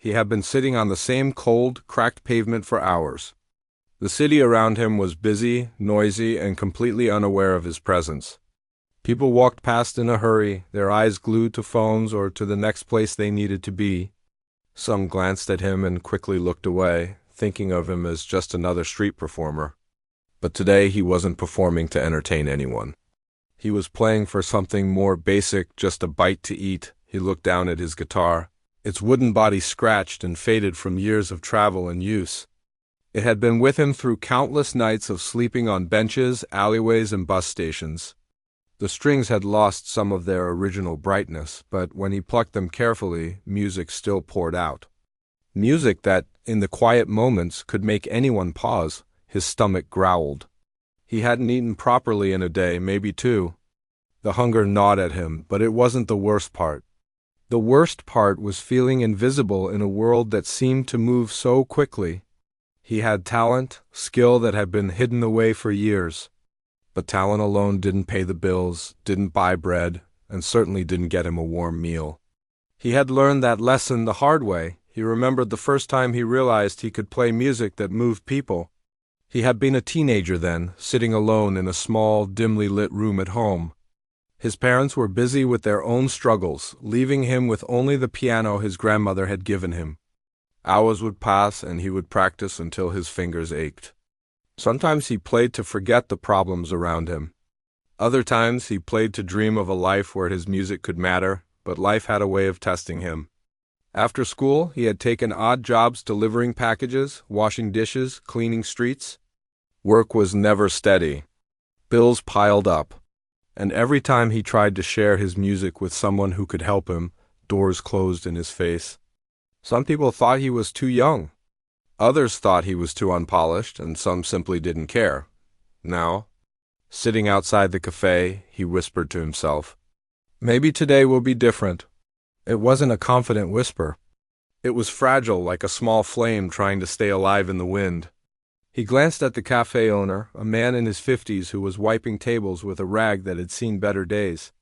He had been sitting on the same cold, cracked pavement for hours. The city around him was busy, noisy, and completely unaware of his presence. People walked past in a hurry, their eyes glued to phones or to the next place they needed to be. Some glanced at him and quickly looked away, thinking of him as just another street performer. But today he wasn't performing to entertain anyone. He was playing for something more basic, just a bite to eat. He looked down at his guitar, its wooden body scratched and faded from years of travel and use. It had been with him through countless nights of sleeping on benches, alleyways, and bus stations. The strings had lost some of their original brightness, but when he plucked them carefully, music still poured out. Music that, in the quiet moments, could make anyone pause. His stomach growled. He hadn't eaten properly in a day, maybe two. The hunger gnawed at him, but it wasn't the worst part. The worst part was feeling invisible in a world that seemed to move so quickly. He had talent, skill that had been hidden away for years. But talent alone didn't pay the bills, didn't buy bread, and certainly didn't get him a warm meal. He had learned that lesson the hard way. He remembered the first time he realized he could play music that moved people. He had been a teenager then, sitting alone in a small, dimly lit room at home. His parents were busy with their own struggles, leaving him with only the piano his grandmother had given him. Hours would pass and he would practice until his fingers ached. Sometimes he played to forget the problems around him. Other times he played to dream of a life where his music could matter, but life had a way of testing him. After school, he had taken odd jobs delivering packages, washing dishes, cleaning streets. Work was never steady. Bills piled up. And every time he tried to share his music with someone who could help him, doors closed in his face. Some people thought he was too young. Others thought he was too unpolished, and some simply didn't care. Now, sitting outside the cafe, he whispered to himself, "Maybe today will be different." It wasn't a confident whisper. It was fragile, like a small flame trying to stay alive in the wind. He glanced at the cafe owner, a man in his 50s who was wiping tables with a rag that had seen better days.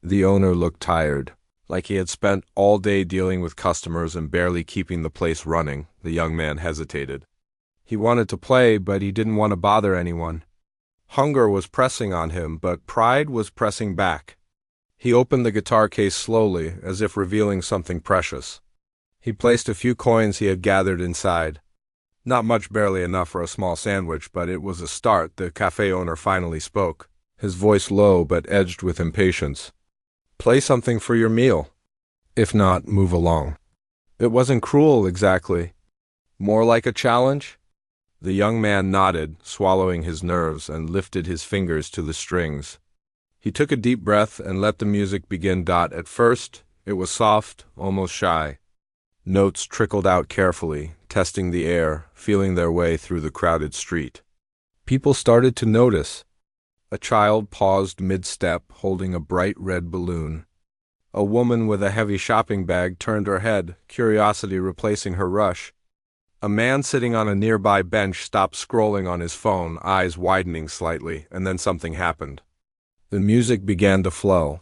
The owner looked tired, like he had spent all day dealing with customers and barely keeping the place running. The young man hesitated. He wanted to play, but he didn't want to bother anyone. Hunger was pressing on him, but pride was pressing back. He opened the guitar case slowly, as if revealing something precious. He placed a few coins he had gathered inside. Not much, barely enough for a small sandwich, but it was a start. The cafe owner finally spoke, his voice low but edged with impatience. "Play something for your meal. If not, move along." It wasn't cruel, exactly. More like a challenge? The young man nodded, swallowing his nerves, and lifted his fingers to the strings. He took a deep breath and let the music begin. At first, it was soft, almost shy. Notes trickled out carefully, testing the air, feeling their way through the crowded street. People started to notice. A child paused mid-step, holding a bright red balloon. A woman with a heavy shopping bag turned her head, curiosity replacing her rush. A man sitting on a nearby bench stopped scrolling on his phone, eyes widening slightly, and then something happened. The music began to flow.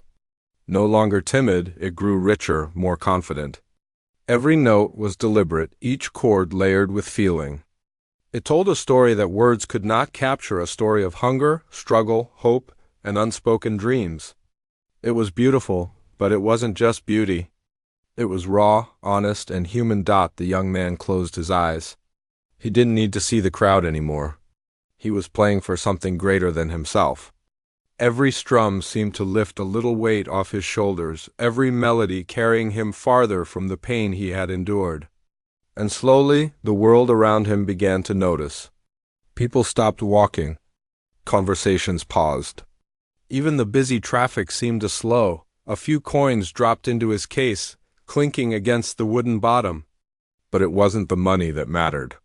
No longer timid, it grew richer, more confident. Every note was deliberate, each chord layered with feeling. It told a story that words could not capture, a story of hunger, struggle, hope, and unspoken dreams. It was beautiful, but it wasn't just beauty. It was raw, honest, and human. The young man closed his eyes. He didn't need to see the crowd anymore. He was playing for something greater than himself. Every strum seemed to lift a little weight off his shoulders, every melody carrying him farther from the pain he had endured. And slowly, the world around him began to notice. People stopped walking. Conversations paused. Even the busy traffic seemed to slow. A few coins dropped into his case, clinking against the wooden bottom. But it wasn't the money that mattered.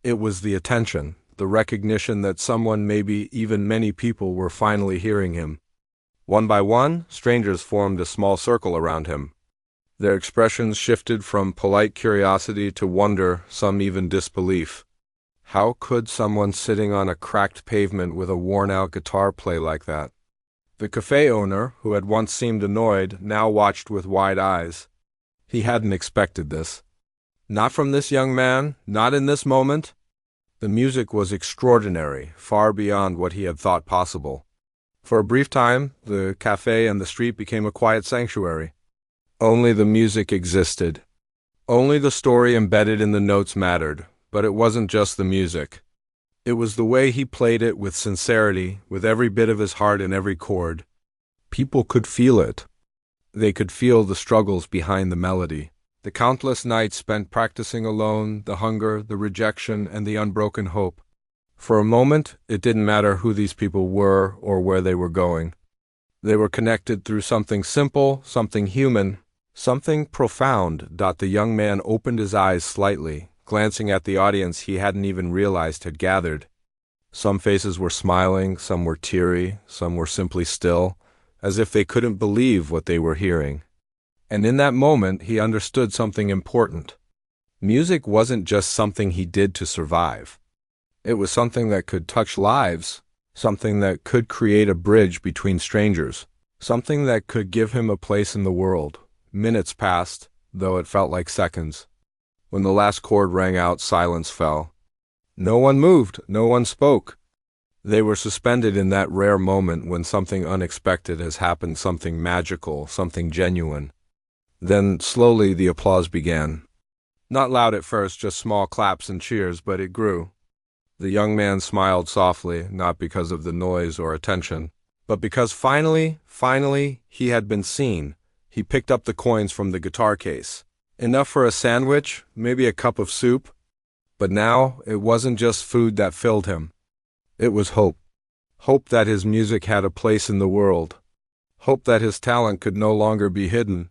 It was the attention. The recognition that someone, maybe even many people, were finally hearing him. One by one, strangers formed a small circle around him. Their expressions shifted from polite curiosity to wonder, some even disbelief. How could someone sitting on a cracked pavement with a worn-out guitar play like that? The cafe owner, who had once seemed annoyed, now watched with wide eyes. He hadn't expected this. Not from this young man, not in this moment. The music was extraordinary, far beyond what he had thought possible. For a brief time, the cafe and the street became a quiet sanctuary. Only the music existed. Only the story embedded in the notes mattered, but it wasn't just the music. It was the way he played it with sincerity, with every bit of his heart in every chord. People could feel it. They could feel the struggles behind the melody. The countless nights spent practicing alone, the hunger, the rejection, and the unbroken hope. For a moment, it didn't matter who these people were or where they were going. They were connected through something simple, something human, something profound. The young man opened his eyes slightly, glancing at the audience he hadn't even realized had gathered. Some faces were smiling, some were teary, some were simply still, as if they couldn't believe what they were hearing. And in that moment, he understood something important. Music wasn't just something he did to survive. It was something that could touch lives, something that could create a bridge between strangers, something that could give him a place in the world. Minutes passed, though it felt like seconds. When the last chord rang out, silence fell. No one moved, no one spoke. They were suspended in that rare moment when something unexpected has happened, something magical, something genuine. Then, slowly, the applause began. Not loud at first, just small claps and cheers, but it grew. The young man smiled softly, not because of the noise or attention, but because finally, he had been seen. He picked up the coins from the guitar case. Enough for a sandwich, maybe a cup of soup. But now, it wasn't just food that filled him. It was hope. Hope that his music had a place in the world. Hope that his talent could no longer be hidden.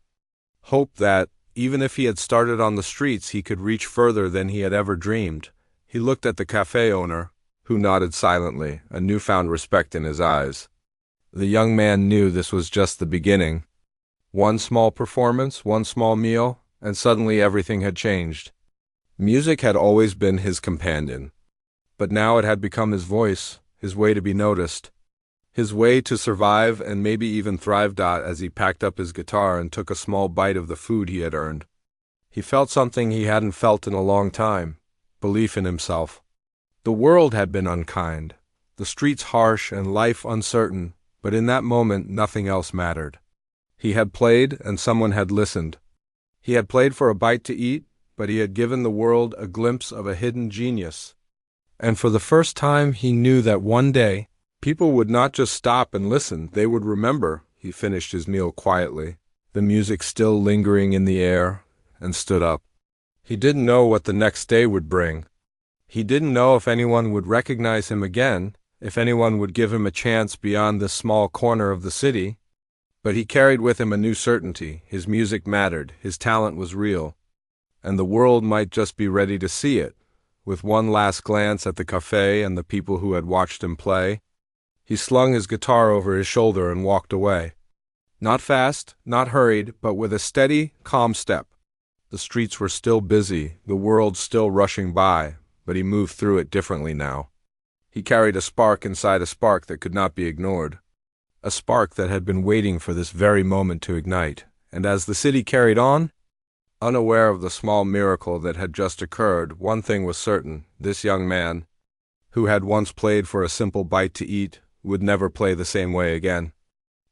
Hope that, even if he had started on the streets, he could reach further than he had ever dreamed. He looked at the cafe owner, who nodded silently, a newfound respect in his eyes. The young man knew this was just the beginning. One small performance, one small meal, and suddenly everything had changed. Music had always been his companion, but now it had become his voice, his way to be noticed. His way to survive and maybe even thrive. As he packed up his guitar and took a small bite of the food he had earned, he felt something he hadn't felt in a long time: belief in himself. The world had been unkind, the streets harsh and life uncertain, but in that moment nothing else mattered. He had played and someone had listened. He had played for a bite to eat, but he had given the world a glimpse of a hidden genius. And for the first time he knew that one day, people would not just stop and listen, they would remember. He finished his meal quietly, the music still lingering in the air, and stood up. He didn't know what the next day would bring. He didn't know if anyone would recognize him again, if anyone would give him a chance beyond this small corner of the city. But he carried with him a new certainty. His music mattered, his talent was real, and the world might just be ready to see it. With one last glance at the cafe and the people who had watched him play, he slung his guitar over his shoulder and walked away. Not fast, not hurried, but with a steady, calm step. The streets were still busy, the world still rushing by, but he moved through it differently now. He carried a spark inside a spark that could not be ignored. A spark that had been waiting for this very moment to ignite. And as the city carried on, unaware of the small miracle that had just occurred, one thing was certain: this young man, who had once played for a simple bite to eat, would never play the same way again.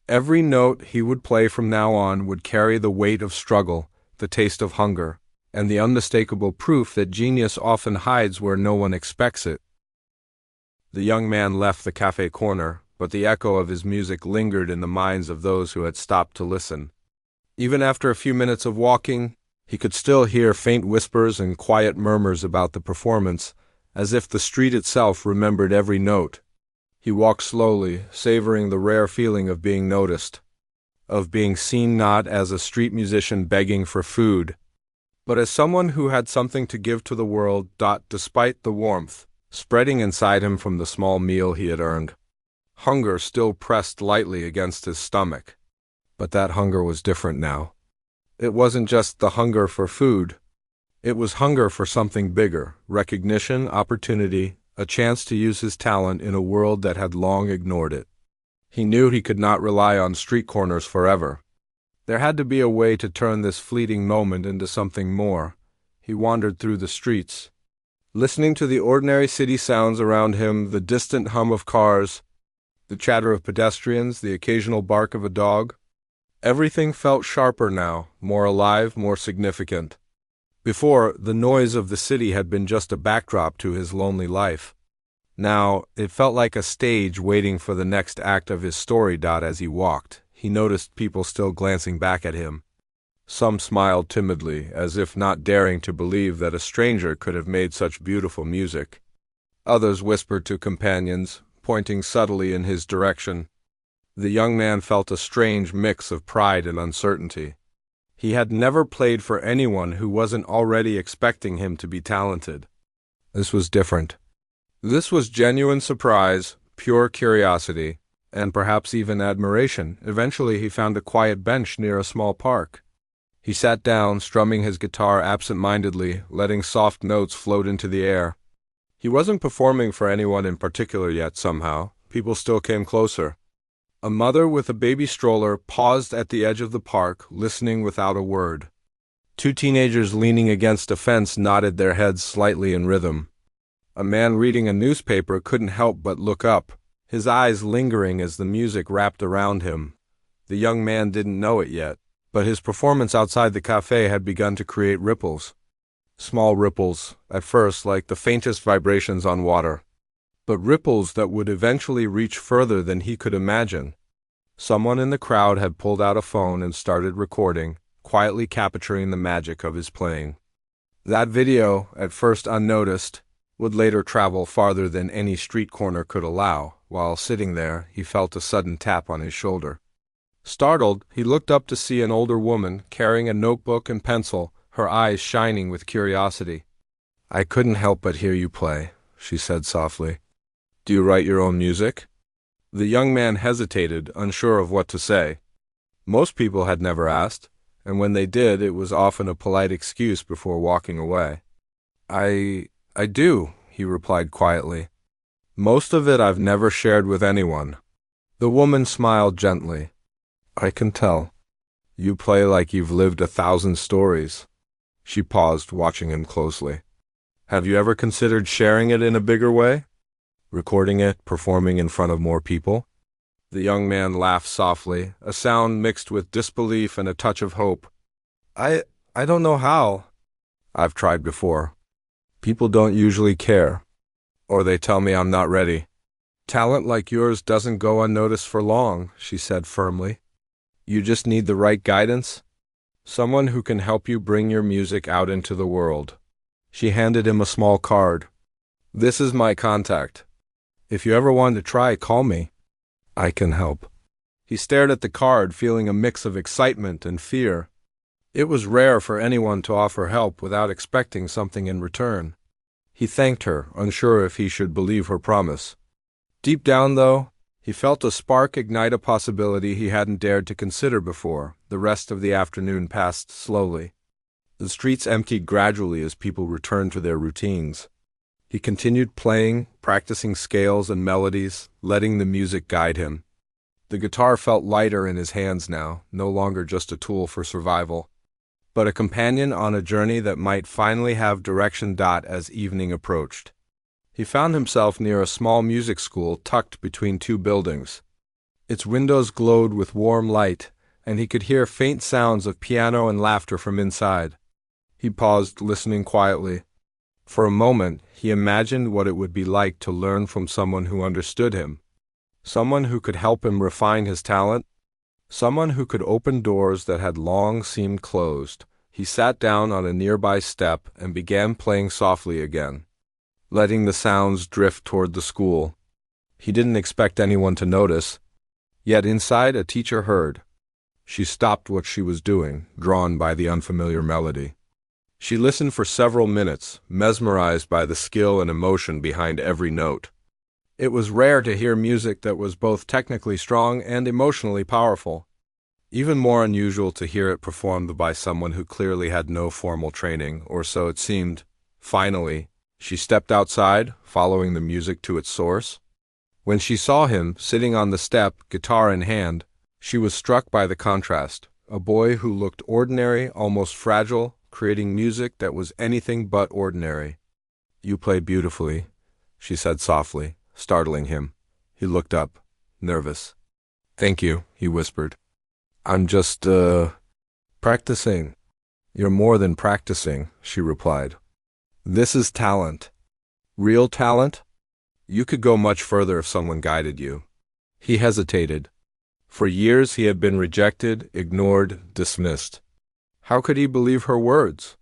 Every note he would play from now on would carry the weight of struggle, the taste of hunger, and the unmistakable proof that genius often hides where no one expects it. The young man left the cafe corner, but the echo of his music lingered in the minds of those who had stopped to listen. Even after a few minutes of walking, he could still hear faint whispers and quiet murmurs about the performance, as if the street itself remembered every note. He walked slowly, savoring the rare feeling of being noticed, of being seen not as a street musician begging for food, but as someone who had something to give to the world. Despite the warmth spreading inside him from the small meal he had earned, hunger still pressed lightly against his stomach. But that hunger was different now. It wasn't just the hunger for food. It was hunger for something bigger: recognition, opportunity, a chance to use his talent in a world that had long ignored it. He knew he could not rely on street corners forever. There had to be a way to turn this fleeting moment into something more. he wandered through the streets, listening to the ordinary city sounds around him, the distant hum of cars, the chatter of pedestrians, the occasional bark of a dog. Everything felt sharper now, more alive, more significant. Before, the noise of the city had been just a backdrop to his lonely life. Now, it felt like a stage waiting for the next act of his story. As he walked, he noticed people still glancing back at him. Some smiled timidly, as if not daring to believe that a stranger could have made such beautiful music. Others whispered to companions, pointing subtly in his direction. The young man felt a strange mix of pride and uncertainty. He had never played for anyone who wasn't already expecting him to be talented. This was different. This was genuine surprise, pure curiosity, and perhaps even admiration. Eventually he found a quiet bench near a small park. He sat down, strumming his guitar absent-mindedly, letting soft notes float into the air. He wasn't performing for anyone in particular yet somehow. People still came closer. A mother with a baby stroller paused at the edge of the park, listening without a word. Two teenagers leaning against a fence nodded their heads slightly in rhythm. A man reading a newspaper couldn't help but look up, his eyes lingering as the music wrapped around him. The young man didn't know it yet, but his performance outside the cafe had begun to create ripples. Small ripples, at first like the faintest vibrations on water, but ripples that would eventually reach further than he could imagine. Someone in the crowd had pulled out a phone and started recording, quietly capturing the magic of his playing. That video, at first unnoticed, would later travel farther than any street corner could allow. While sitting there, he felt a sudden tap on his shoulder. Startled, he looked up to see an older woman carrying a notebook and pencil, her eyes shining with curiosity. "I couldn't help but hear you play," she said softly. "Do you write your own music?" The young man hesitated, unsure of what to say. Most people had never asked, and when they did, it was often a polite excuse before walking away. I do," he replied quietly. "Most of it I've never shared with anyone." The woman smiled gently. "I can tell. You play like you've lived 1,000 stories." She paused, watching him closely. "Have you ever considered sharing it in a bigger way? Recording it, performing in front of more people?" The young man laughed softly, a sound mixed with disbelief and a touch of hope. I don't know how. I've tried before. People don't usually care, or they tell me I'm not ready." "Talent like yours doesn't go unnoticed for long," she said firmly. "You just need the right guidance, someone who can help you bring your music out into the world." She handed him a small card. "This is my contact. If you ever want to try, call me. I can help." He stared at the card, feeling a mix of excitement and fear. It was rare for anyone to offer help without expecting something in return. He thanked her, unsure if he should believe her promise. Deep down, though, he felt a spark ignite a possibility he hadn't dared to consider before. The rest of the afternoon passed slowly. The streets emptied gradually as people returned to their routines. He continued playing, practicing scales and melodies, letting the music guide him. The guitar felt lighter in his hands now, no longer just a tool for survival, but a companion on a journey that might finally have direction. As evening approached, he found himself near a small music school tucked between two buildings. Its windows glowed with warm light, and he could hear faint sounds of piano and laughter from inside. He paused, listening quietly. For a moment, he imagined what it would be like to learn from someone who understood him, someone who could help him refine his talent, someone who could open doors that had long seemed closed. He sat down on a nearby step and began playing softly again, letting the sounds drift toward the school. He didn't expect anyone to notice, yet inside a teacher heard. She stopped what she was doing, drawn by the unfamiliar melody. She listened for several minutes, mesmerized by the skill and emotion behind every note. It was rare to hear music that was both technically strong and emotionally powerful. Even more unusual to hear it performed by someone who clearly had no formal training, or so it seemed. Finally, she stepped outside, following the music to its source. When she saw him, sitting on the step, guitar in hand, she was struck by the contrast. A boy who looked ordinary, almost fragile, creating music that was anything but ordinary. "You play beautifully," she said softly, startling him. He looked up, nervous. "Thank you," he whispered. "I'm just, practicing." "You're more than practicing," she replied. "This is talent. Real talent? You could go much further if someone guided you." He hesitated. For years he had been rejected, ignored, dismissed. How could he believe her words?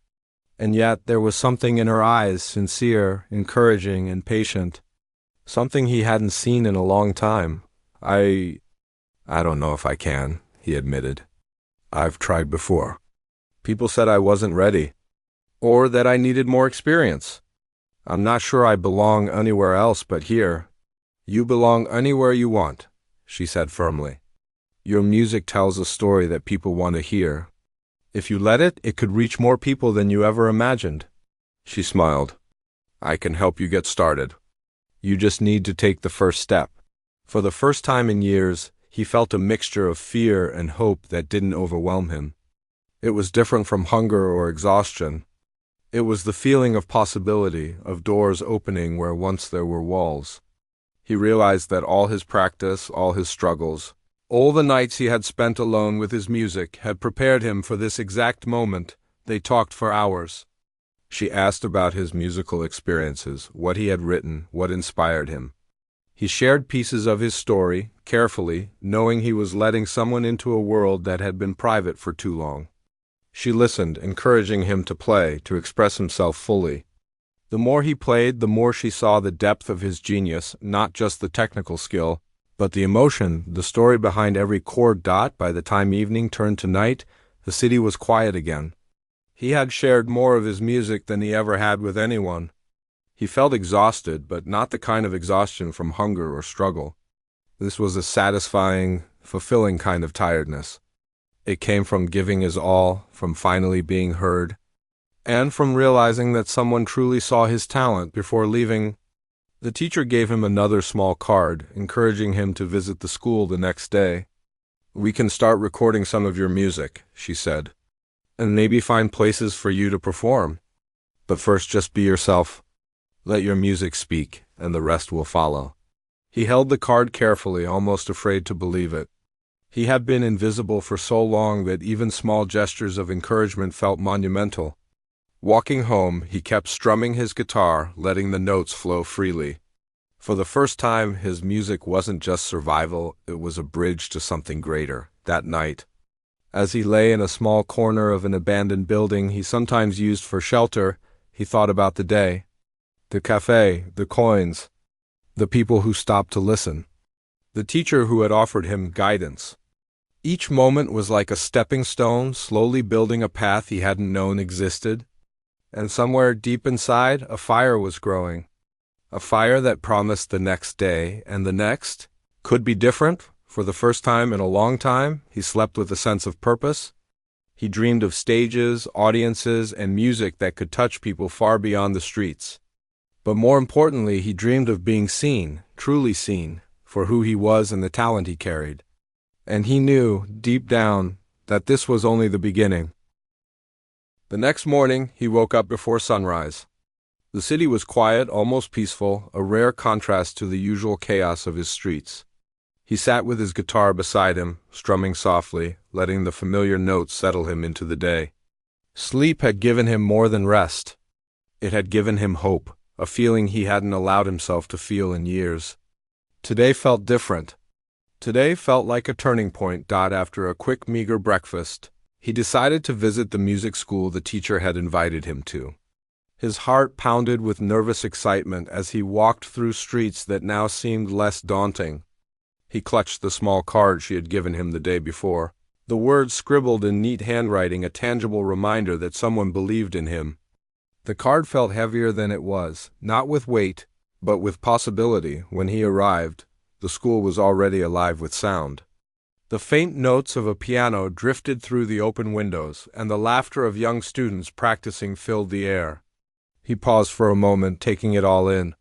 And yet there was something in her eyes, sincere, encouraging, and patient. Something he hadn't seen in a long time. I don't know if I can," he admitted. "I've tried before. People said I wasn't ready, or that I needed more experience. I'm not sure I belong anywhere else but here." "You belong anywhere you want," she said firmly. "Your music tells a story that people want to hear. If you let it, it could reach more people than you ever imagined." She smiled. "I can help you get started. You just need to take the first step." For the first time in years, he felt a mixture of fear and hope that didn't overwhelm him. It was different from hunger or exhaustion. It was the feeling of possibility, of doors opening where once there were walls. He realized that all his practice, all his struggles, all the nights he had spent alone with his music had prepared him for this exact moment. They talked for hours. She asked about his musical experiences, what he had written, what inspired him. He shared pieces of his story, carefully, knowing he was letting someone into a world that had been private for too long. She listened, encouraging him to play, to express himself fully. The more he played, the more she saw the depth of his genius, not just the technical skill, but the emotion, the story behind every chord dot. By the time evening turned to night, the city was quiet again. He had shared more of his music than he ever had with anyone. He felt exhausted, but not the kind of exhaustion from hunger or struggle. This was a satisfying, fulfilling kind of tiredness. It came from giving his all, from finally being heard, and from realizing that someone truly saw his talent before leaving. The teacher gave him another small card, encouraging him to visit the school the next day. "We can start recording some of your music," she said, "and maybe find places for you to perform. But first, just be yourself. Let your music speak, and the rest will follow." He held the card carefully, almost afraid to believe it. He had been invisible for so long that even small gestures of encouragement felt monumental. Walking home, he kept strumming his guitar, letting the notes flow freely. For the first time, his music wasn't just survival, it was a bridge to something greater. That night, as he lay in a small corner of an abandoned building he sometimes used for shelter, he thought about the day. The cafe, the coins, the people who stopped to listen. The teacher who had offered him guidance. Each moment was like a stepping stone, slowly building a path he hadn't known existed. And somewhere deep inside, a fire was growing. A fire that promised the next day, and the next could be different. For the first time in a long time, he slept with a sense of purpose. He dreamed of stages, audiences, and music that could touch people far beyond the streets. But more importantly, he dreamed of being seen, truly seen, for who he was and the talent he carried. And he knew, deep down, that this was only the beginning. The next morning, he woke up before sunrise. The city was quiet, almost peaceful, a rare contrast to the usual chaos of his streets. He sat with his guitar beside him, strumming softly, letting the familiar notes settle him into the day. Sleep had given him more than rest. It had given him hope, a feeling he hadn't allowed himself to feel in years. Today felt different. Today felt like a turning point. After a quick, meager breakfast, he decided to visit the music school the teacher had invited him to. His heart pounded with nervous excitement as he walked through streets that now seemed less daunting. He clutched the small card she had given him the day before. The words scribbled in neat handwriting, a tangible reminder that someone believed in him. The card felt heavier than it was, not with weight, but with possibility. When he arrived, the school was already alive with sound. The faint notes of a piano drifted through the open windows, and the laughter of young students practicing filled the air. He paused for a moment, taking it all in.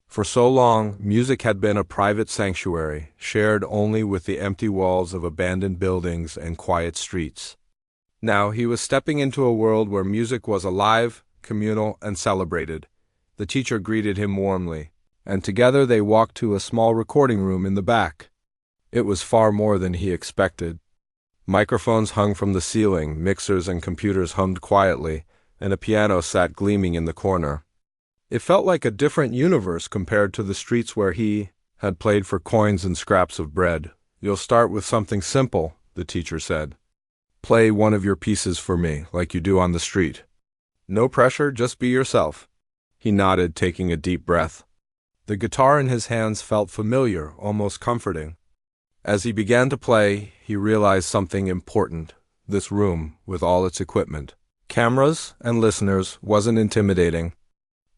For so long, music had been a private sanctuary, shared only with the empty walls of abandoned buildings and quiet streets. Now he was stepping into a world where music was alive, communal, and celebrated. The teacher greeted him warmly, and together they walked to a small recording room in the back. It was far more than he expected. Microphones hung from the ceiling, mixers and computers hummed quietly, and a piano sat gleaming in the corner. It felt like a different universe compared to the streets where he had played for coins and scraps of bread. "You'll start with something simple," the teacher said. "Play one of your pieces for me, like you do on the street. No pressure, just be yourself." He nodded, taking a deep breath. The guitar in his hands felt familiar, almost comforting. As he began to play, he realized something important. This room, with all its equipment, cameras and listeners, wasn't intimidating.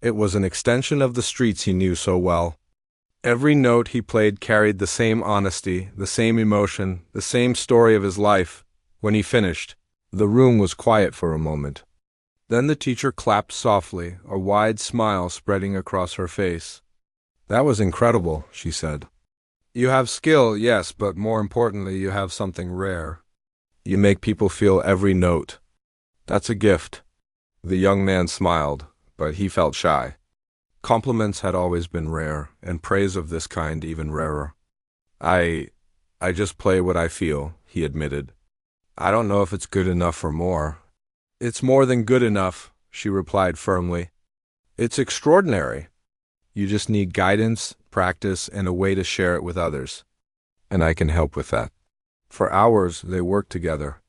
It was an extension of the streets he knew so well. Every note he played carried the same honesty, the same emotion, the same story of his life. When he finished, the room was quiet for a moment. Then the teacher clapped softly, a wide smile spreading across her face. "That was incredible," she said. "You have skill, yes, but more importantly, you have something rare. You make people feel every note. That's a gift." The young man smiled, but he felt shy. Compliments had always been rare, and praise of this kind even rarer. I just play what I feel," he admitted. "I don't know if it's good enough for more." "It's more than good enough," she replied firmly. "It's extraordinary. You just need guidance, practice, and a way to share it with others. And I can help with that." For hours, they worked together.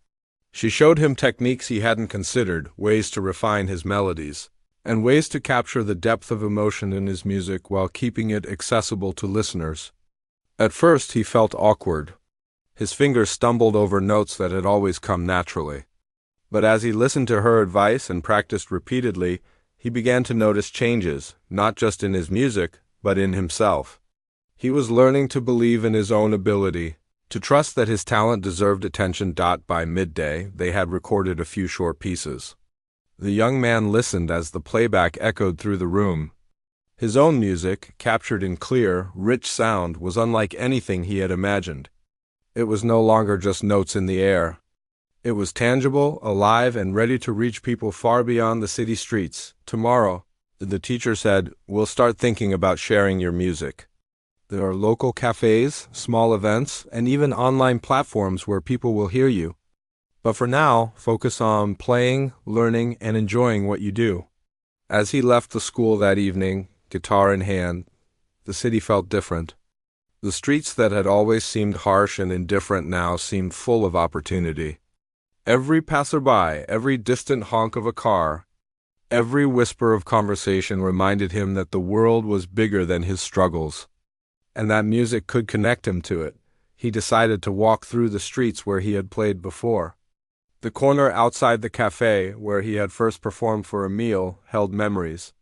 She showed him techniques he hadn't considered, ways to refine his melodies, and ways to capture the depth of emotion in his music while keeping it accessible to listeners. At first, he felt awkward. His fingers stumbled over notes that had always come naturally. But as he listened to her advice and practiced repeatedly, he began to notice changes, not just in his music, but in himself. He was learning to believe in his own ability, to trust that his talent deserved attention. By midday, they had recorded a few short pieces. The young man listened as the playback echoed through the room. His own music, captured in clear, rich sound, was unlike anything he had imagined. It was no longer just notes in the air. It was tangible, alive, and ready to reach people far beyond the city streets. "Tomorrow," the teacher said, "we'll start thinking about sharing your music. There are local cafes, small events, and even online platforms where people will hear you. But for now, focus on playing, learning, and enjoying what you do." As he left the school that evening, guitar in hand, the city felt different. The streets that had always seemed harsh and indifferent now seemed full of opportunity. Every passerby, every distant honk of a car, every whisper of conversation reminded him that the world was bigger than his struggles, and that music could connect him to it. He decided to walk through the streets where he had played before. The corner outside the cafe, where he had first performed for a meal, held memories.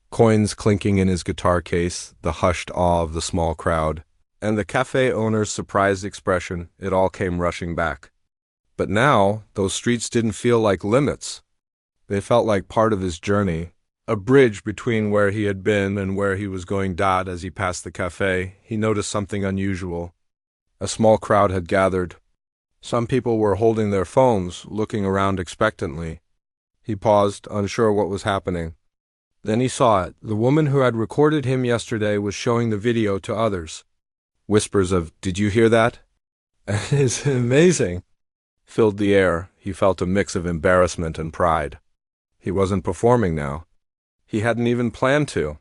Coins clinking in his guitar case, the hushed awe of the small crowd, and the cafe owner's surprised expression, it all came rushing back. But now, those streets didn't feel like limits. They felt like part of his journey, a bridge between where he had been and where he was going. As he passed the cafe, he noticed something unusual. A small crowd had gathered. Some people were holding their phones, looking around expectantly. He paused, unsure what was happening. Then he saw it. The woman who had recorded him yesterday was showing the video to others. Whispers of, "Did you hear that?" "It's amazing," filled the air. He felt a mix of embarrassment and pride. He wasn't performing now. He hadn't even planned to.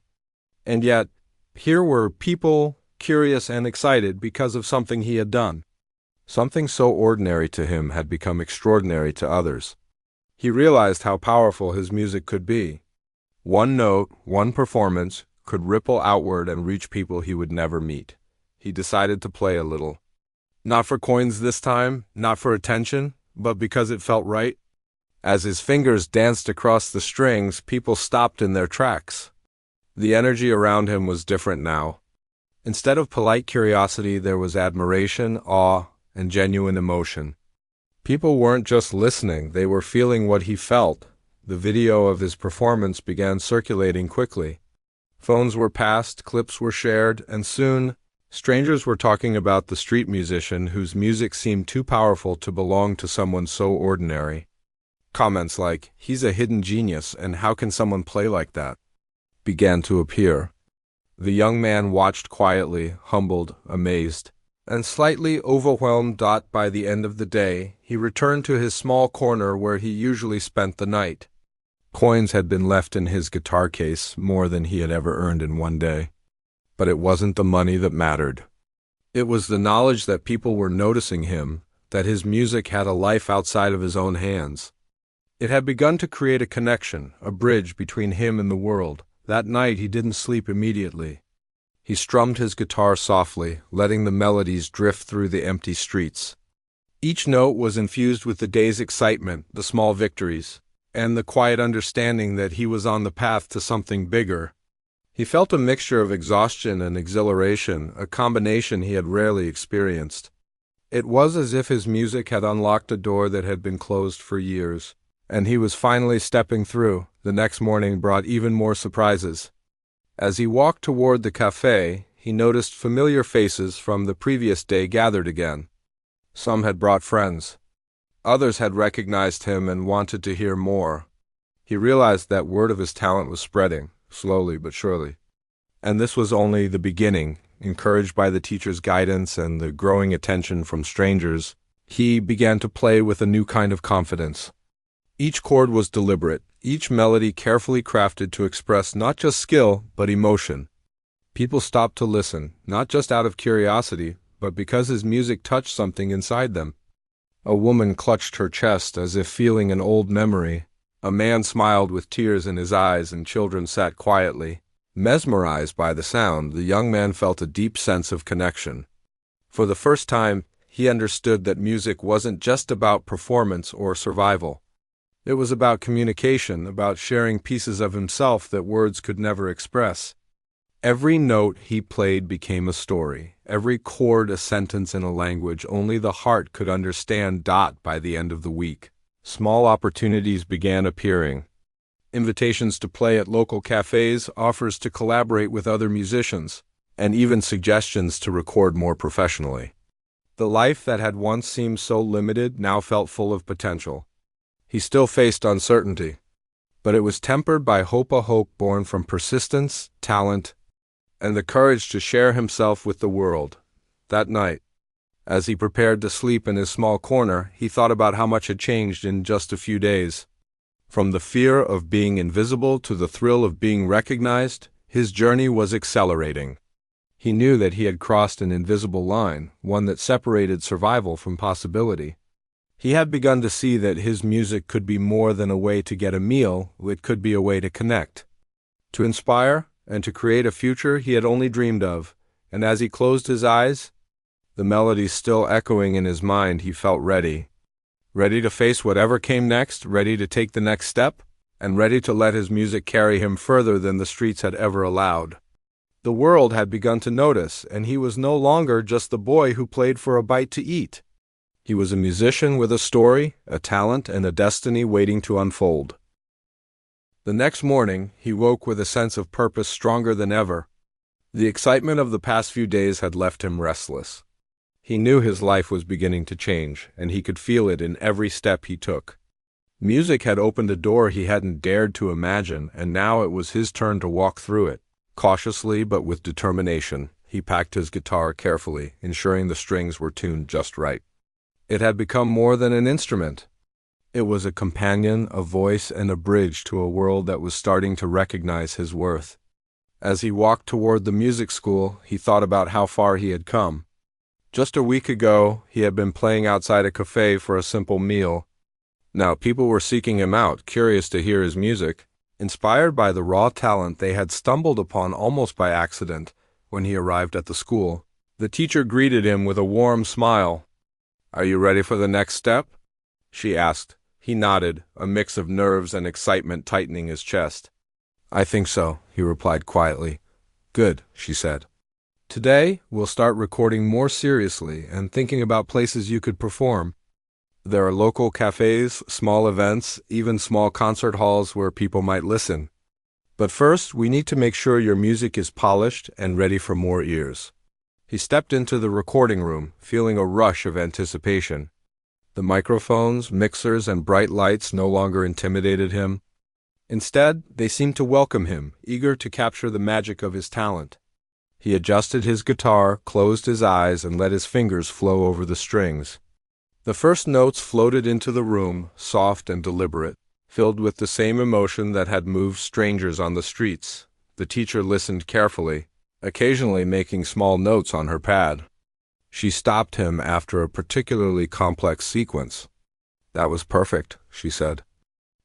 And yet, here were people, curious and excited because of something he had done. Something so ordinary to him had become extraordinary to others. He realized how powerful his music could be. One note, one performance, could ripple outward and reach people he would never meet. He decided to play a little. Not for coins this time, not for attention, but because it felt right. As his fingers danced across the strings, people stopped in their tracks. The energy around him was different now. Instead of polite curiosity, there was admiration, awe, and genuine emotion. People weren't just listening, they were feeling what he felt. The video of his performance began circulating quickly. Phones were passed, clips were shared, and soon, strangers were talking about the street musician whose music seemed too powerful to belong to someone so ordinary. Comments like, "He's a hidden genius, and how can someone play like that?" began to appear. The young man watched quietly, humbled, amazed, and slightly overwhelmed. By the end of the day, he returned to his small corner where he usually spent the night. Coins had been left in his guitar case, more than he had ever earned in one day. But it wasn't the money that mattered. It was the knowledge that people were noticing him, that his music had a life outside of his own hands. It had begun to create a connection, a bridge between him and the world. That night he didn't sleep immediately. He strummed his guitar softly, letting the melodies drift through the empty streets. Each note was infused with the day's excitement, the small victories, and the quiet understanding that he was on the path to something bigger. He felt a mixture of exhaustion and exhilaration, a combination he had rarely experienced. It was as if his music had unlocked a door that had been closed for years, and he was finally stepping through. The next morning brought even more surprises. As he walked toward the cafe, he noticed familiar faces from the previous day gathered again. Some had brought friends. Others had recognized him and wanted to hear more. He realized that word of his talent was spreading, slowly but surely. And this was only the beginning. Encouraged by the teacher's guidance and the growing attention from strangers, he began to play with a new kind of confidence. Each chord was deliberate, each melody carefully crafted to express not just skill, but emotion. People stopped to listen, not just out of curiosity, but because his music touched something inside them. A woman clutched her chest as if feeling an old memory. A man smiled with tears in his eyes, and children sat quietly. Mesmerized by the sound, the young man felt a deep sense of connection. For the first time, he understood that music wasn't just about performance or survival. It was about communication, about sharing pieces of himself that words could never express. Every note he played became a story, every chord a sentence in a language only the heart could understand. By the end of the week, small opportunities began appearing. Invitations to play at local cafes, offers to collaborate with other musicians, and even suggestions to record more professionally. The life that had once seemed so limited now felt full of potential. He still faced uncertainty, but it was tempered by hope, a hope born from persistence, talent, and the courage to share himself with the world. That night, as he prepared to sleep in his small corner, he thought about how much had changed in just a few days. From the fear of being invisible to the thrill of being recognized, his journey was accelerating. He knew that he had crossed an invisible line, one that separated survival from possibility. He had begun to see that his music could be more than a way to get a meal, it could be a way to connect, to inspire, and to create a future he had only dreamed of. And as he closed his eyes, the melodies still echoing in his mind, he felt ready. Ready to face whatever came next, ready to take the next step, and ready to let his music carry him further than the streets had ever allowed. The world had begun to notice, and he was no longer just the boy who played for a bite to eat. He was a musician with a story, a talent, and a destiny waiting to unfold. The next morning, he woke with a sense of purpose stronger than ever. The excitement of the past few days had left him restless. He knew his life was beginning to change, and he could feel it in every step he took. Music had opened a door he hadn't dared to imagine, and now it was his turn to walk through it. Cautiously but with determination, he packed his guitar carefully, ensuring the strings were tuned just right. It had become more than an instrument. It was a companion, a voice, and a bridge to a world that was starting to recognize his worth. As he walked toward the music school, he thought about how far he had come. Just a week ago, he had been playing outside a cafe for a simple meal. Now people were seeking him out, curious to hear his music, inspired by the raw talent they had stumbled upon almost by accident when he arrived at the school. The teacher greeted him with a warm smile. "Are you ready for the next step?" she asked. He nodded, a mix of nerves and excitement tightening his chest. "I think so," he replied quietly. "Good," she said. "Today, we'll start recording more seriously and thinking about places you could perform. There are local cafes, small events, even small concert halls where people might listen. But first, we need to make sure your music is polished and ready for more ears." He stepped into the recording room, feeling a rush of anticipation. The microphones, mixers, and bright lights no longer intimidated him. Instead, they seemed to welcome him, eager to capture the magic of his talent. He adjusted his guitar, closed his eyes, and let his fingers flow over the strings. The first notes floated into the room, soft and deliberate, filled with the same emotion that had moved strangers on the streets. The teacher listened carefully, occasionally making small notes on her pad. She stopped him after a particularly complex sequence. "That was perfect," she said.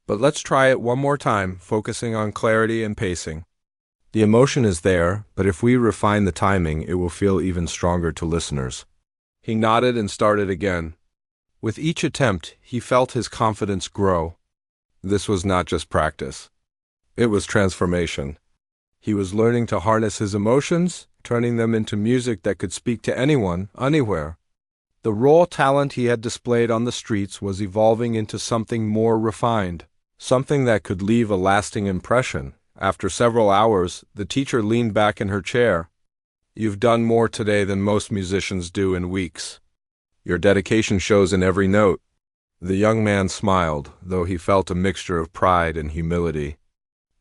"But let's try it one more time, focusing on clarity and pacing. The emotion is there, but if we refine the timing, it will feel even stronger to listeners." He nodded and started again. With each attempt, he felt his confidence grow. This was not just practice. It was transformation. He was learning to harness his emotions, turning them into music that could speak to anyone, anywhere. The raw talent he had displayed on the streets was evolving into something more refined, something that could leave a lasting impression. After several hours, the teacher leaned back in her chair. "You've done more today than most musicians do in weeks. Your dedication shows in every note." The young man smiled, though he felt a mixture of pride and humility.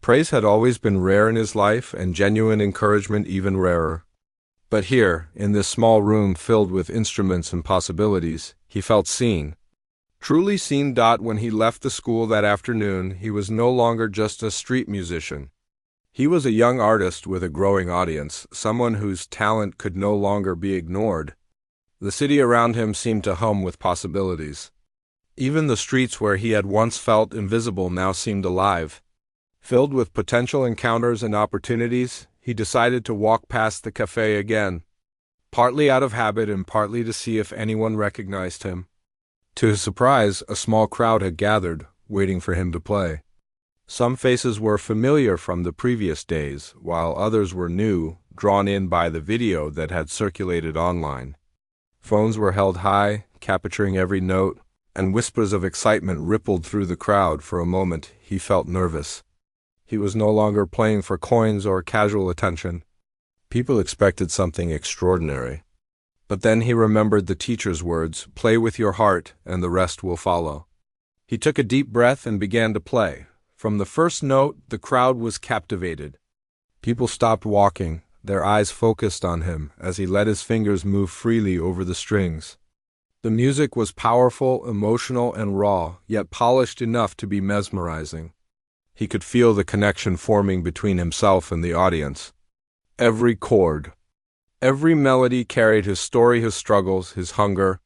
Praise had always been rare in his life, and genuine encouragement even rarer. But here, in this small room filled with instruments and possibilities, he felt seen. Truly seen. When he left the school that afternoon, he was no longer just a street musician. He was a young artist with a growing audience, someone whose talent could no longer be ignored. The city around him seemed to hum with possibilities. Even the streets where he had once felt invisible now seemed alive. Filled with potential encounters and opportunities, he decided to walk past the cafe again, partly out of habit and partly to see if anyone recognized him. To his surprise, a small crowd had gathered, waiting for him to play. Some faces were familiar from the previous days, while others were new, drawn in by the video that had circulated online. Phones were held high, capturing every note, and whispers of excitement rippled through the crowd. For a moment, he felt nervous. He was no longer playing for coins or casual attention. People expected something extraordinary. But then he remembered the teacher's words, "Play with your heart, and the rest will follow." He took a deep breath and began to play. From the first note, the crowd was captivated. People stopped walking, their eyes focused on him as he let his fingers move freely over the strings. The music was powerful, emotional, and raw, yet polished enough to be mesmerizing. He could feel the connection forming between himself and the audience. Every chord, every melody carried his story, his struggles, his hunger,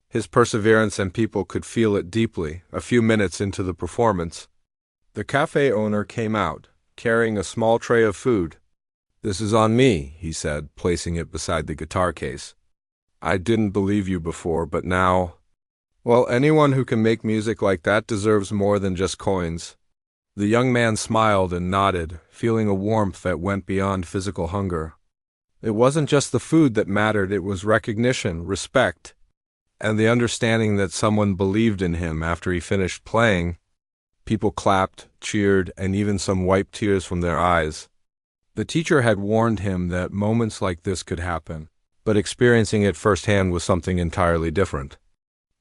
his perseverance, and people could feel it deeply. A few minutes into the performance, the cafe owner came out, carrying a small tray of food. "This is on me," he said, placing it beside the guitar case. "I didn't believe you before, but now, well, anyone who can make music like that deserves more than just coins." The young man smiled and nodded, feeling a warmth that went beyond physical hunger. It wasn't just the food that mattered, it was recognition, respect, and the understanding that someone believed in him. After he finished playing, people clapped, cheered, and even some wiped tears from their eyes. The teacher had warned him that moments like this could happen, but experiencing it firsthand was something entirely different.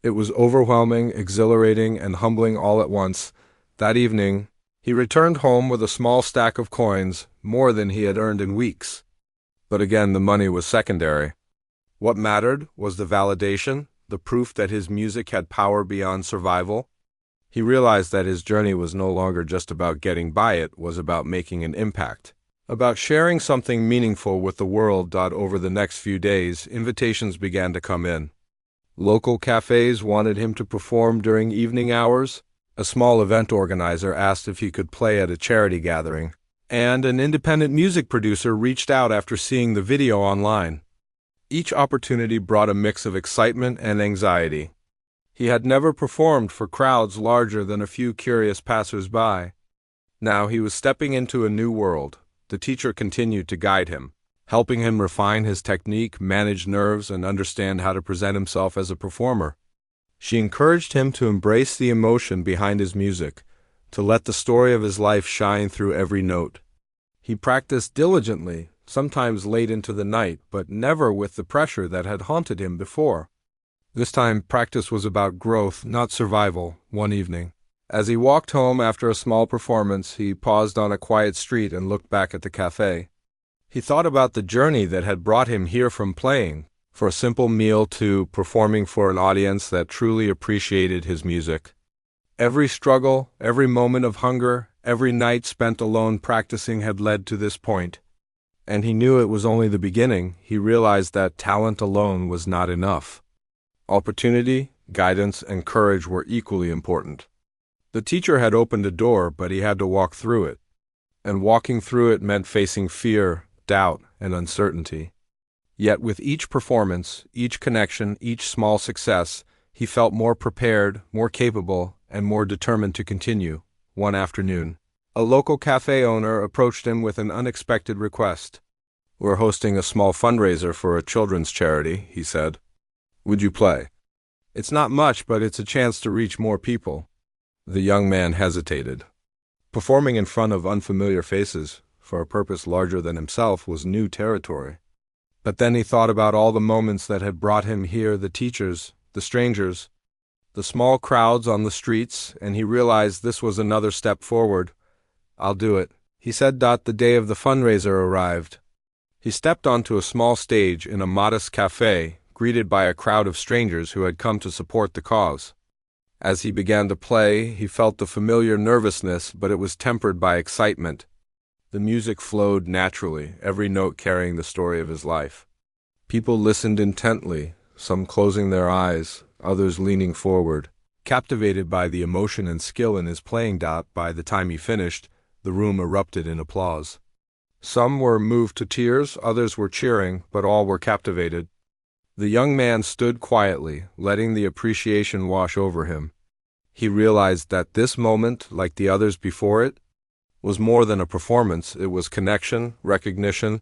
It was overwhelming, exhilarating, and humbling all at once. That evening, he returned home with a small stack of coins, more than he had earned in weeks. But again, the money was secondary. What mattered was the validation, the proof that his music had power beyond survival. He realized that his journey was no longer just about getting by, it was about making an impact, about sharing something meaningful with the world. Over the next few days, invitations began to come in. Local cafes wanted him to perform during evening hours. A small event organizer asked if he could play at a charity gathering, and an independent music producer reached out after seeing the video online. Each opportunity brought a mix of excitement and anxiety. He had never performed for crowds larger than a few curious passers-by. Now he was stepping into a new world. The teacher continued to guide him, helping him refine his technique, manage nerves, and understand how to present himself as a performer. She encouraged him to embrace the emotion behind his music, to let the story of his life shine through every note. He practiced diligently, sometimes late into the night, but never with the pressure that had haunted him before. This time, practice was about growth, not survival, one evening. As he walked home after a small performance, he paused on a quiet street and looked back at the cafe. He thought about the journey that had brought him here, from playing for a simple meal to performing for an audience that truly appreciated his music. Every struggle, every moment of hunger, every night spent alone practicing had led to this point. And he knew it was only the beginning. He realized that talent alone was not enough. Opportunity, guidance, and courage were equally important. The teacher had opened a door, but he had to walk through it. And walking through it meant facing fear, doubt, and uncertainty. Yet with each performance, each connection, each small success, he felt more prepared, more capable, and more determined to continue. One afternoon, a local cafe owner approached him with an unexpected request. "We're hosting a small fundraiser for a children's charity," he said. "Would you play? It's not much, but it's a chance to reach more people." The young man hesitated. Performing in front of unfamiliar faces, for a purpose larger than himself, was new territory. But then he thought about all the moments that had brought him here, the teachers, the strangers, the small crowds on the streets, and he realized this was another step forward. "I'll do it," he said. The day of the fundraiser arrived. He stepped onto a small stage in a modest cafe, greeted by a crowd of strangers who had come to support the cause. As he began to play, he felt the familiar nervousness, but it was tempered by excitement. The music flowed naturally, every note carrying the story of his life. People listened intently, some closing their eyes, others leaning forward, captivated by the emotion and skill in his playing. By the time he finished, the room erupted in applause. Some were moved to tears, others were cheering, but all were captivated. The young man stood quietly, letting the appreciation wash over him. He realized that this moment, like the others before it, was more than a performance. It was connection, recognition,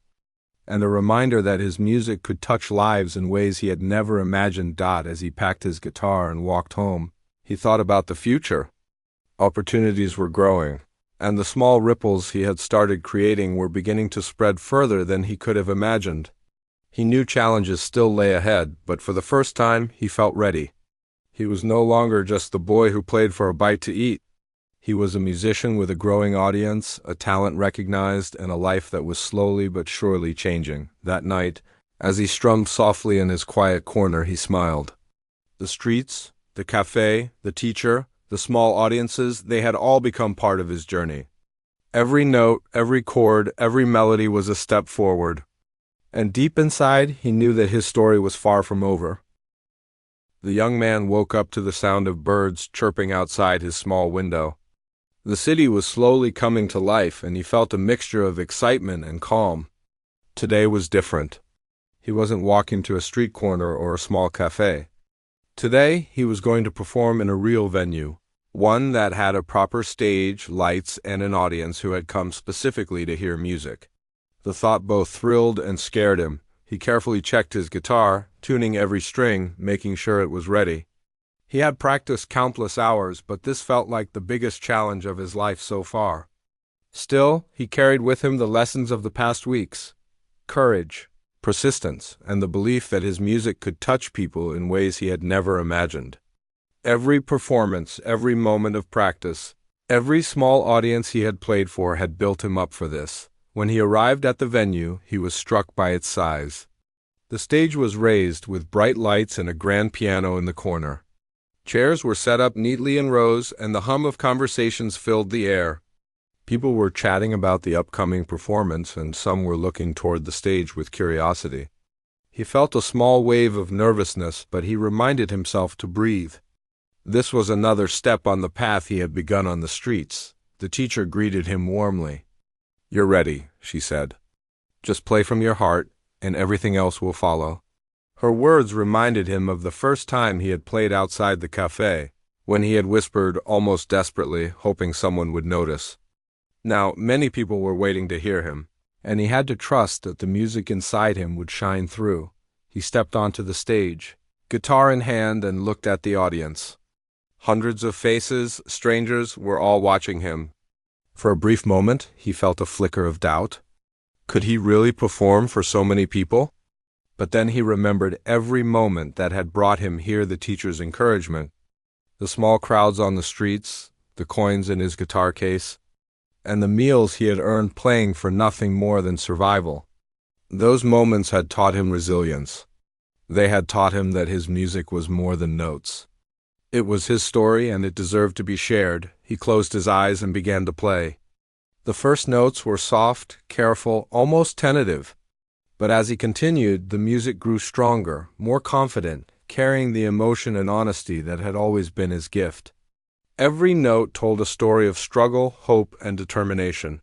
and a reminder that his music could touch lives in ways he had never imagined. As he packed his guitar and walked home, he thought about the future. Opportunities were growing, and the small ripples he had started creating were beginning to spread further than he could have imagined. He knew challenges still lay ahead, but for the first time he felt ready. He was no longer just the boy who played for a bite to eat. He was a musician with a growing audience, a talent recognized, and a life that was slowly but surely changing. That night, as he strummed softly in his quiet corner, he smiled. The streets, the cafe, the teacher, the small audiences, they had all become part of his journey. Every note, every chord, every melody was a step forward. And deep inside, he knew that his story was far from over. The young man woke up to the sound of birds chirping outside his small window. The city was slowly coming to life, and he felt a mixture of excitement and calm. Today was different. He wasn't walking to a street corner or a small cafe. Today, he was going to perform in a real venue, one that had a proper stage, lights, and an audience who had come specifically to hear music. The thought both thrilled and scared him. He carefully checked his guitar, tuning every string, making sure it was ready. He had practiced countless hours, but this felt like the biggest challenge of his life so far. Still, he carried with him the lessons of the past weeks: courage, persistence, and the belief that his music could touch people in ways he had never imagined. Every performance, every moment of practice, every small audience he had played for had built him up for this. When he arrived at the venue, he was struck by its size. The stage was raised with bright lights and a grand piano in the corner. Chairs were set up neatly in rows, and the hum of conversations filled the air. People were chatting about the upcoming performance, and some were looking toward the stage with curiosity. He felt a small wave of nervousness, but he reminded himself to breathe. This was another step on the path he had begun on the streets. The teacher greeted him warmly. "You're ready," she said. "Just play from your heart, and everything else will follow." Her words reminded him of the first time he had played outside the cafe, when he had whispered almost desperately, hoping someone would notice. Now, many people were waiting to hear him, and he had to trust that the music inside him would shine through. He stepped onto the stage, guitar in hand, and looked at the audience. Hundreds of faces, strangers, were all watching him. For a brief moment, he felt a flicker of doubt. Could he really perform for so many people? But then he remembered every moment that had brought him here, the teacher's encouragement, the small crowds on the streets, the coins in his guitar case, and the meals he had earned playing for nothing more than survival. Those moments had taught him resilience. They had taught him that his music was more than notes. It was his story, and it deserved to be shared. He closed his eyes and began to play. The first notes were soft, careful, almost tentative. But as he continued, the music grew stronger, more confident, carrying the emotion and honesty that had always been his gift. Every note told a story of struggle, hope, and determination.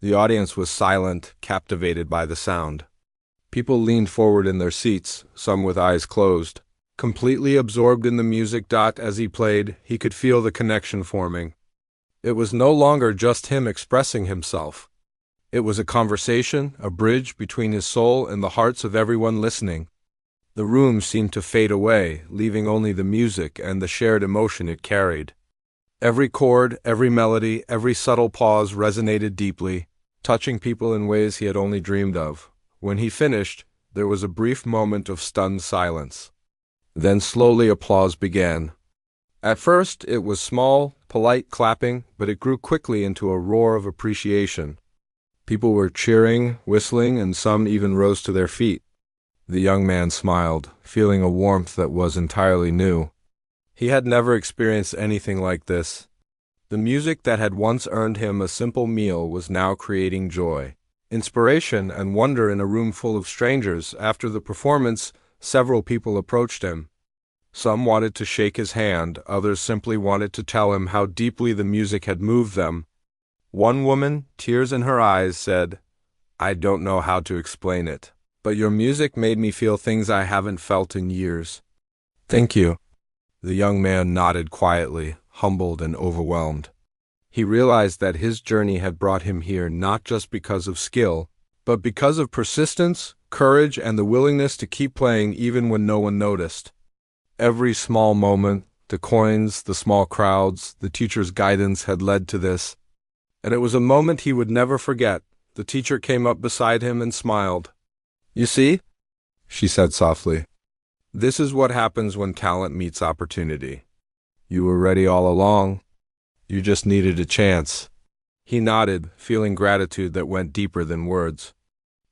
The audience was silent, captivated by the sound. People leaned forward in their seats, some with eyes closed, completely absorbed in the music. As he played, he could feel the connection forming. It was no longer just him expressing himself. It was a conversation, a bridge between his soul and the hearts of everyone listening. The room seemed to fade away, leaving only the music and the shared emotion it carried. Every chord, every melody, every subtle pause resonated deeply, touching people in ways he had only dreamed of. When he finished, there was a brief moment of stunned silence. Then slowly applause began. At first, it was small, polite clapping, but it grew quickly into a roar of appreciation. People were cheering, whistling, and some even rose to their feet. The young man smiled, feeling a warmth that was entirely new. He had never experienced anything like this. The music that had once earned him a simple meal was now creating joy, inspiration, and wonder in a room full of strangers. After the performance, several people approached him. Some wanted to shake his hand, others simply wanted to tell him how deeply the music had moved them. One woman, tears in her eyes, said, "I don't know how to explain it, but your music made me feel things I haven't felt in years." "Thank you." The young man nodded quietly, humbled and overwhelmed. He realized that his journey had brought him here not just because of skill, but because of persistence, courage, and the willingness to keep playing even when no one noticed. Every small moment, the coins, the small crowds, the teacher's guidance had led to this. And it was a moment he would never forget. The teacher came up beside him and smiled. "You see?" she said softly. "This is what happens when talent meets opportunity. You were ready all along. You just needed a chance." He nodded, feeling gratitude that went deeper than words.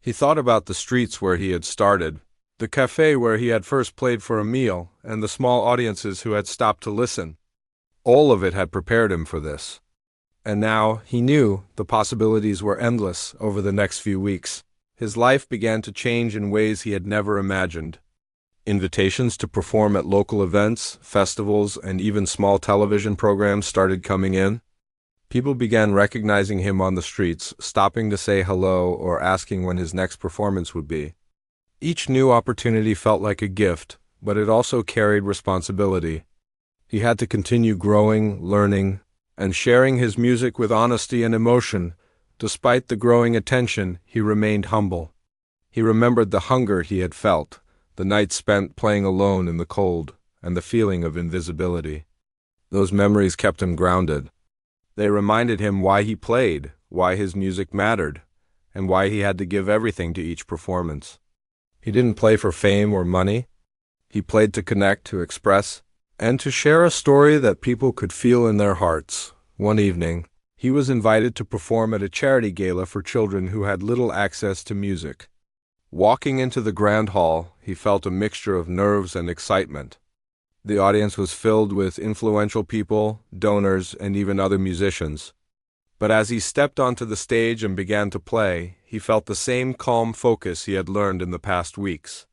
He thought about the streets where he had started, the cafe where he had first played for a meal, and the small audiences who had stopped to listen. All of it had prepared him for this. And now, he knew, the possibilities were endless over the next few weeks. His life began to change in ways he had never imagined. Invitations to perform at local events, festivals, and even small television programs started coming in. People began recognizing him on the streets, stopping to say hello or asking when his next performance would be. Each new opportunity felt like a gift, but it also carried responsibility. He had to continue growing, learning, and sharing his music with honesty and emotion. Despite the growing attention, he remained humble. He remembered the hunger he had felt, the nights spent playing alone in the cold, and the feeling of invisibility. Those memories kept him grounded. They reminded him why he played, why his music mattered, and why he had to give everything to each performance. He didn't play for fame or money. He played to connect, to express, and to share a story that people could feel in their hearts. One evening, he was invited to perform at a charity gala for children who had little access to music. Walking into the grand hall, he felt a mixture of nerves and excitement. The audience was filled with influential people, donors, and even other musicians. But as he stepped onto the stage and began to play, he felt the same calm focus he had learned in the past weeks.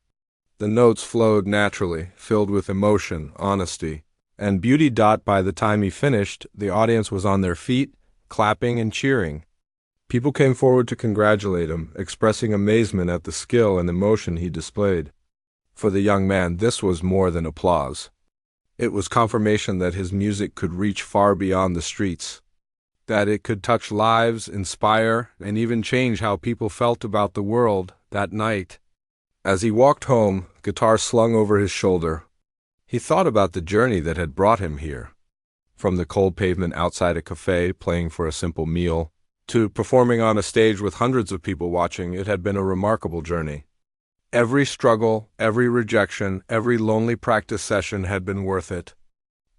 The notes flowed naturally, filled with emotion, honesty, and beauty. By the time he finished, the audience was on their feet, clapping and cheering. People came forward to congratulate him, expressing amazement at the skill and emotion he displayed. For the young man, this was more than applause. It was confirmation that his music could reach far beyond the streets, that it could touch lives, inspire, and even change how people felt about the world that night. As he walked home, guitar slung over his shoulder, he thought about the journey that had brought him here. From the cold pavement outside a cafe, playing for a simple meal, to performing on a stage with hundreds of people watching, it had been a remarkable journey. Every struggle, every rejection, every lonely practice session had been worth it.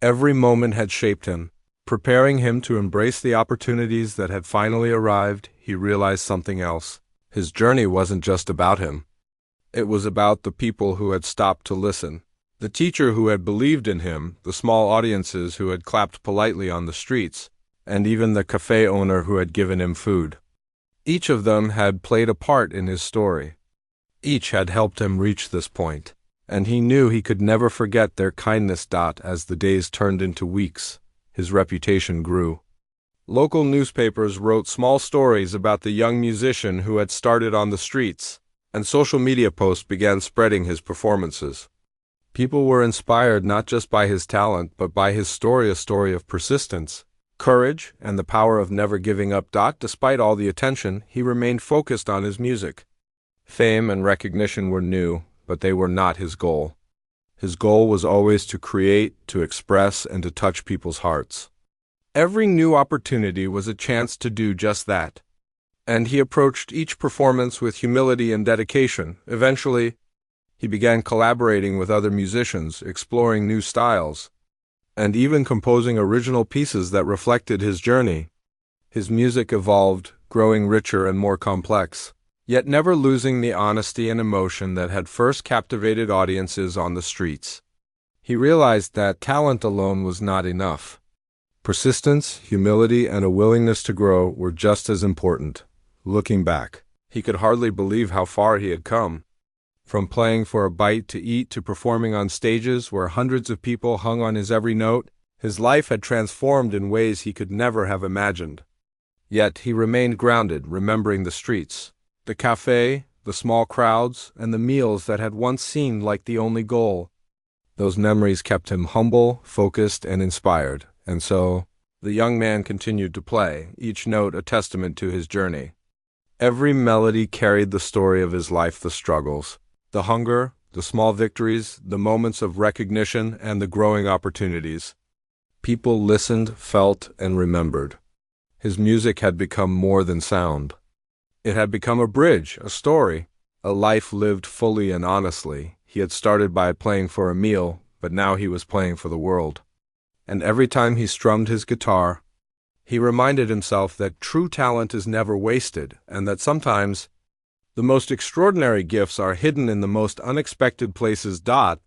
Every moment had shaped him, preparing him to embrace the opportunities that had finally arrived. He realized something else. His journey wasn't just about him. It was about the people who had stopped to listen. The teacher who had believed in him, the small audiences who had clapped politely on the streets, and even the cafe owner who had given him food. Each of them had played a part in his story. Each had helped him reach this point, and he knew he could never forget their kindness. As the days turned into weeks, his reputation grew. Local newspapers wrote small stories about the young musician who had started on the streets, and social media posts began spreading his performances. People were inspired not just by his talent, but by his story, a story of persistence, courage, and the power of never giving up. Despite all the attention, he remained focused on his music. Fame and recognition were new, but they were not his goal. His goal was always to create, to express, and to touch people's hearts. Every new opportunity was a chance to do just that. And he approached each performance with humility and dedication. Eventually, he began collaborating with other musicians, exploring new styles, and even composing original pieces that reflected his journey. His music evolved, growing richer and more complex, yet never losing the honesty and emotion that had first captivated audiences on the streets. He realized that talent alone was not enough. Persistence, humility, and a willingness to grow were just as important. Looking back, he could hardly believe how far he had come. From playing for a bite to eat to performing on stages where hundreds of people hung on his every note, his life had transformed in ways he could never have imagined. Yet he remained grounded, remembering the streets, the cafe, the small crowds, and the meals that had once seemed like the only goal. Those memories kept him humble, focused, and inspired, and so the young man continued to play, each note a testament to his journey. Every melody carried the story of his life, the struggles, the hunger, the small victories, the moments of recognition, and the growing opportunities. People listened, felt, and remembered. His music had become more than sound. It had become a bridge, a story, a life lived fully and honestly. He had started by playing for a meal, but now he was playing for the world. And every time he strummed his guitar, he reminded himself that true talent is never wasted, and that sometimes the most extraordinary gifts are hidden in the most unexpected places.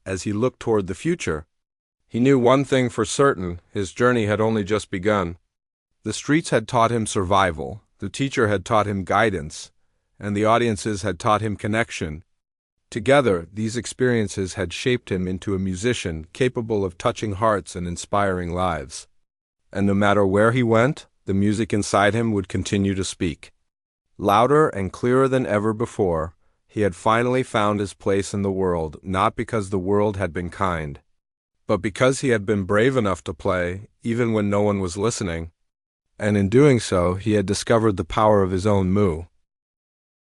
As he looked toward the future, he knew one thing for certain: his journey had only just begun. The streets had taught him survival, the teacher had taught him guidance, and the audiences had taught him connection. Together, these experiences had shaped him into a musician capable of touching hearts and inspiring lives. And no matter where he went, the music inside him would continue to speak. Louder and clearer than ever before, he had finally found his place in the world, not because the world had been kind, but because he had been brave enough to play, even when no one was listening. And in doing so, he had discovered the power of his own mu.